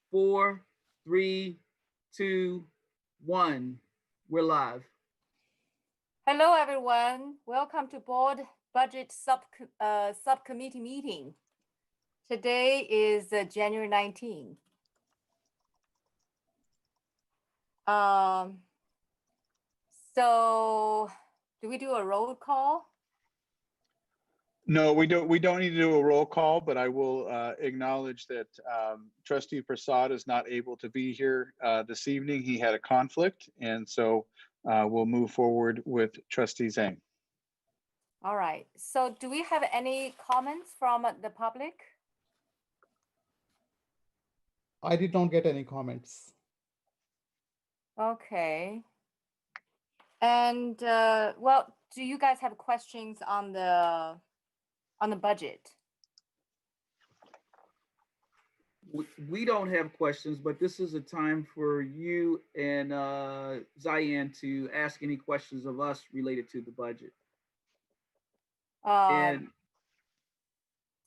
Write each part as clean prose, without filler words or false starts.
Four, three, two, one. We're live. Hello, everyone. Welcome to Board Budget Subcommittee meeting. Today is January 19. So do we do a roll call? No, we don't. We don't need to do a roll call, but I will acknowledge that Trustee Prasad is not able to be here this evening. He had a conflict, and so we'll move forward with Trustee Zhang. All right. So do we have any comments from the public? I did not get any comments. Okay. And well, do you guys have questions on the budget? We don't have questions, but this is a time for you and Zayan to ask any questions of us related to the budget. And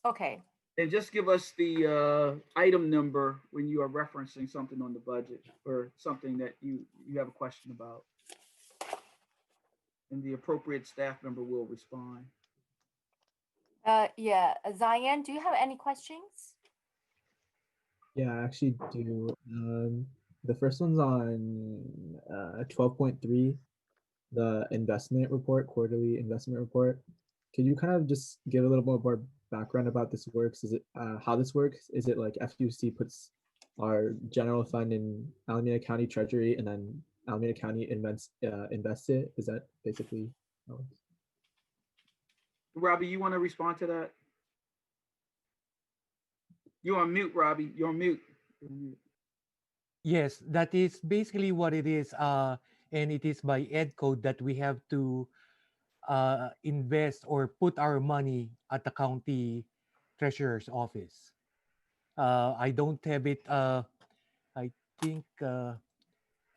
Okay. and just give us the item number when you are referencing something on the budget or something that you have a question about. And the appropriate staff member will respond. Yeah, Zayan, do you have any questions? Yeah, I actually do. The first one's on 12.3, the investment report, quarterly investment report. Could you kind of just give a little more background about this works? Is it how this works? Is it like FUC puts our general fund in Alameda County Treasury and then Alameda County invests it? Is that basically how it works? Robbie, you want to respond to that? You're on mute, Robbie. You're on mute. Yes, that is basically what it is. And it is by ed code that we have to invest or put our money at the county treasurer's office. I don't have it. I think the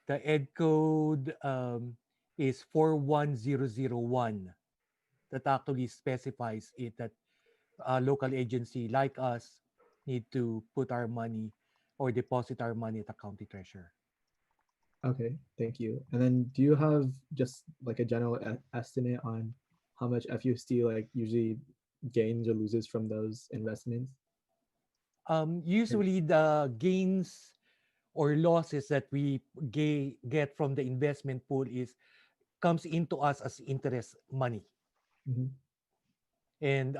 ed code is 41001 that actually specifies it that a local agency like us need to put our money or deposit our money at the county treasurer. Okay, thank you. And then do you have just like a general estimate on how much FUSD like usually gains or loses from those investments? Usually the gains or losses that we get from the investment pool comes into us as interest money. Mm-hmm. And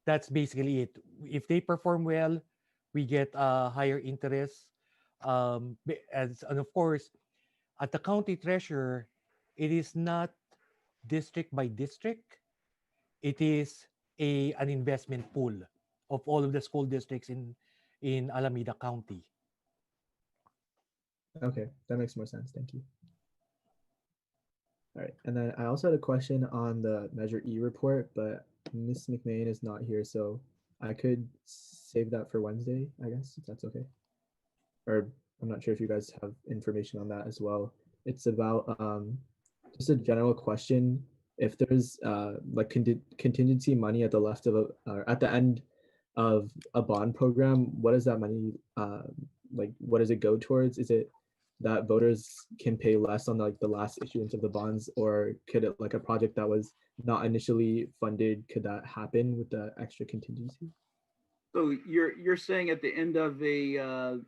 that's basically it. If they perform well, we get higher interest. And of course, at the county treasurer, it is not district by district. It is an investment pool of all of the school districts in Alameda County. Okay, that makes more sense. Thank you. All right, and then I also had a question on the Measure E report, but Ms. McMahon is not here, so I could save that for Wednesday, I guess, if that's okay. Or I'm not sure if you guys have information on that as well. It's about just a general question. If there's like contingency money at the left of at the end of a bond program, what does that money like? What does it go towards? Is it that voters can pay less on like the last issuance of the bonds, or could it like a project that was not initially funded? Could that happen with the extra contingency? So you're saying at the end of a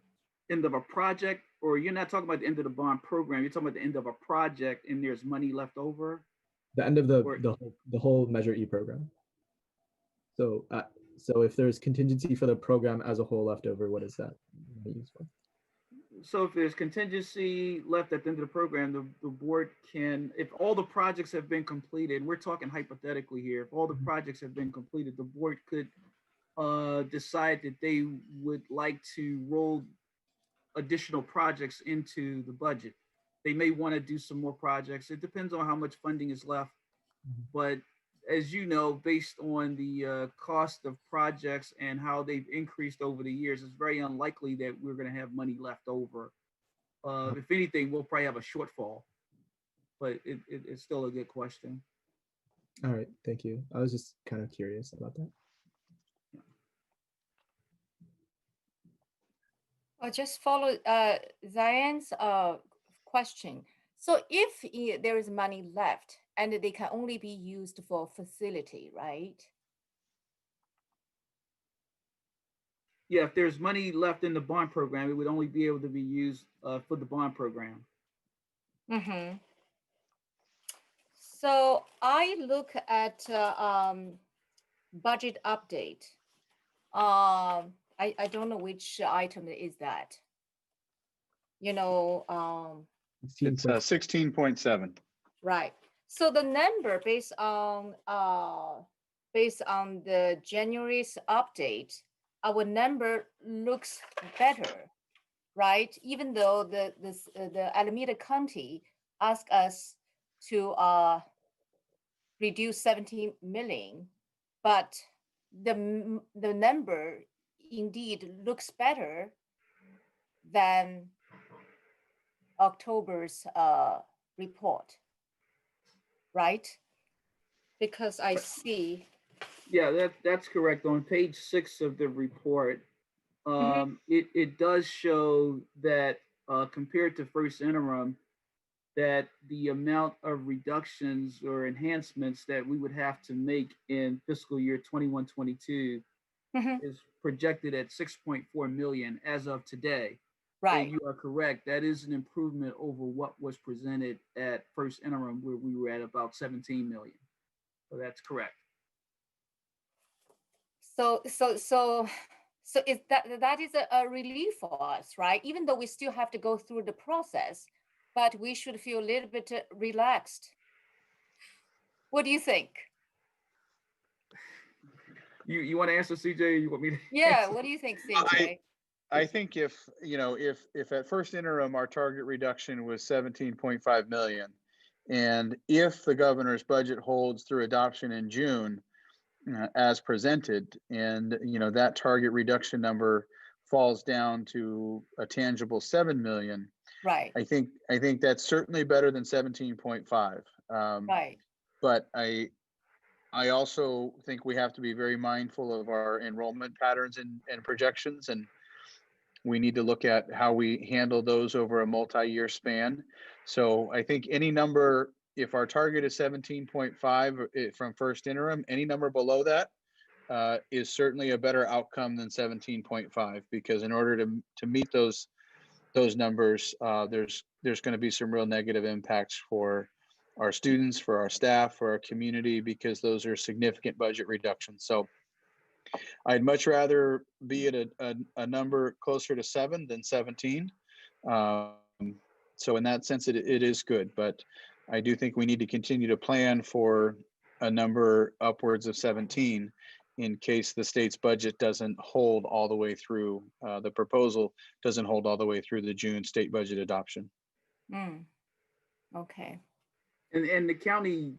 project, or you're not talking about the end of the bond program, you're talking about the end of a project and there's money left over? The end of the whole Measure E program. So so if there's contingency for the program as a whole left over, what is that used for? So if there's contingency left at the end of the program, the board can, if all the projects have been completed, we're talking hypothetically here, if all the projects have been completed, the board could decide that they would like to roll additional projects into the budget. They may want to do some more projects. It depends on how much funding is left. But as you know, based on the cost of projects and how they've increased over the years, it's very unlikely that we're going to have money left over. If anything, we'll probably have a shortfall, but it's still a good question. All right, thank you. I was just kind of curious about that. I just follow Ziane's question. So if there is money left and they can only be used for facility, right? Yeah, if there's money left in the bond program, it would only be able to be used for the bond program. Mm-hmm. So I look at budget update. I don't know which item is that. You know, It's 16.7. right. So the number based on the January's update, our number looks better, right? Even though the Alameda County asked us to reduce 17 million, but the number indeed looks better than October's report, right? Because I see. Yeah, that's correct. On page 6 of the report, Mhm. it does show that compared to first interim, that the amount of reductions or enhancements that we would have to make in fiscal year 21-22 Mhm. is projected at 6.4 million as of today. So Right. you are correct. That is an improvement over what was presented at first interim, where we were at about 17 million. So that's correct. So is that is a relief for us, right? Even though we still have to go through the process, but we should feel a little bit relaxed. What do you think? You want to answer, CJ? Or you want me to Yeah, answer? what do you think, I, CJ? I think if at first interim, our target reduction was 17.5 million, and if the governor's budget holds through adoption in June, as presented, and that target reduction number falls down to a tangible 7 million, Right, I think that's certainly better than 17.5. right. But I also think we have to be very mindful of our enrollment patterns and projections, and we need to look at how we handle those over a multi-year span. So I think any number, if our target is 17.5 from first interim, any number below that is certainly a better outcome than 17.5, because in order to meet those numbers, there's going to be some real negative impacts for our students, for our staff, for our community, because those are significant budget reductions. So I'd much rather be at a number closer to 7 than 17. Um, so in that sense, it is good, but I do think we need to continue to plan for a number upwards of 17 in case the state's budget doesn't hold all the way through, the proposal doesn't hold all the way through the June state budget adoption. Mm, okay. And the county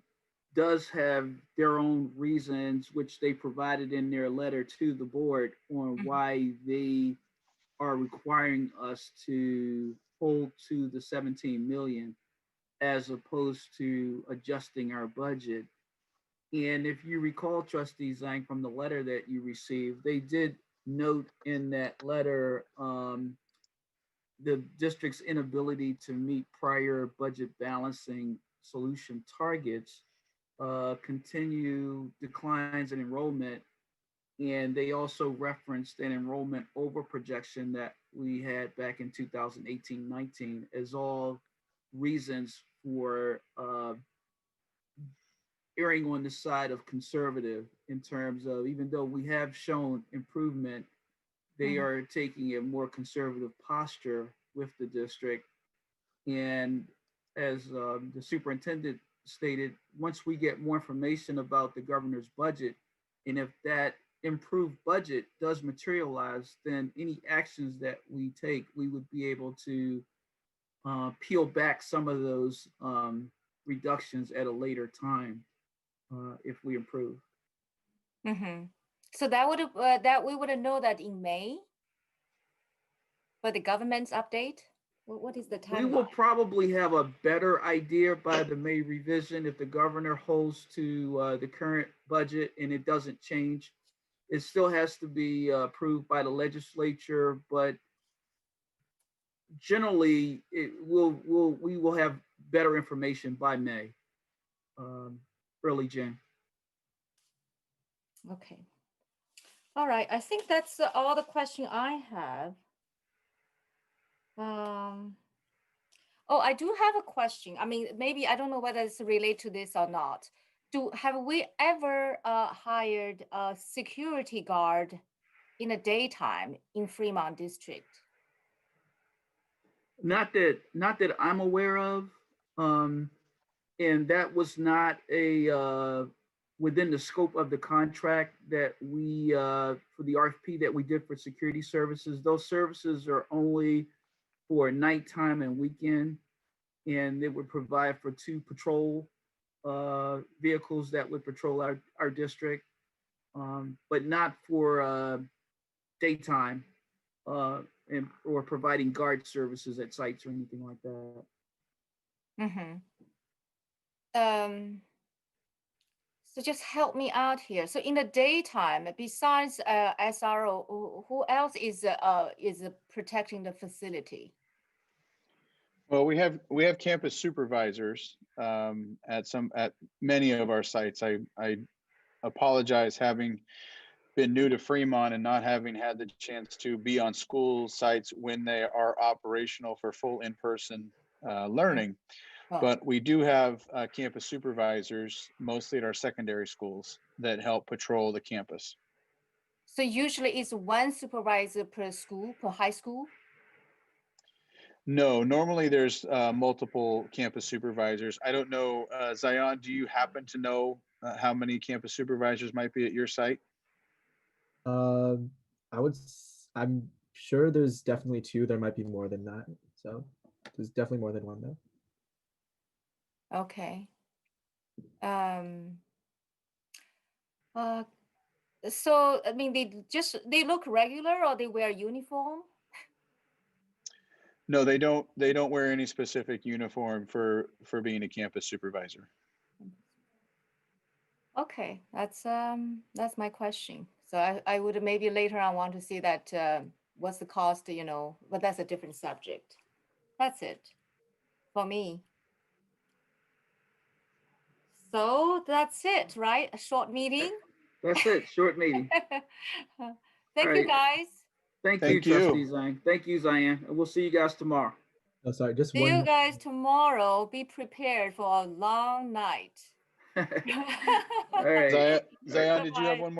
does have their own reasons, which they provided in their letter to the board, on Mhm. why they are requiring us to hold to the 17 million as opposed to adjusting our budget. And if you recall, Trustee Zhang, from the letter that you received, they did note in that letter the district's inability to meet prior budget balancing solution targets, continue declines in enrollment, and they also referenced an enrollment over projection that we had back in 2018-19 as all reasons for erring on the side of conservative, in terms of, even though we have shown improvement, they Mhm. are taking a more conservative posture with the district. And as the superintendent stated, once we get more information about the governor's budget, and if that improved budget does materialize, then any actions that we take, we would be able to peel back some of those reductions at a later time if we improve. Mm-hmm. So that we would know that in May for the government's update. What is the We will timeline? probably have a better idea by the May revision if the governor holds to the current budget and it doesn't change. It still has to be approved by the legislature, but generally, we will have better information by May, early June. Okay. All right, I think that's all the question I have. Oh, I do have a question. I mean, maybe I don't know whether it's related to this or not. Have we ever hired a security guard in the daytime in Fremont District? Not that I'm aware of. And that was not within the scope of the contract that we, for the RFP that we did for security services. Those services are only for nighttime and weekend, and it would provide for 2 patrol vehicles that would patrol our district, but not for daytime or providing guard services at sites or anything like that. Mm-hmm. So just help me out here. So in the daytime, besides SRO, who else is protecting the facility? Well, we have campus supervisors at many of our sites. I apologize having been new to Fremont and not having had the chance to be on school sites when they are operational for full in-person learning. Oh. But we do have campus supervisors, mostly at our secondary schools, that help patrol the campus. So usually it's 1 supervisor per school, per high school? No, normally there's multiple campus supervisors. I don't know, Zion, do you happen to know how many campus supervisors might be at your site? I'm sure there's definitely 2. There might be more than that. So there's definitely more than 1 though. Okay. So I mean, they look regular, or they wear uniform? No, they don't wear any specific uniform for being a campus supervisor. Okay, that's my question. So I would maybe later on want to see that what's the cost, but that's a different subject. That's it for me. So that's it, right? A short meeting. That's it, short meeting. Thank you, Right. guys. Thank you, Thank you. Trustee Zhang. Thank you, Zion. And we'll see you guys tomorrow. Oh, sorry, just See one. you guys tomorrow. Be prepared for a long night. All right. Zion, did you have Bye. one more?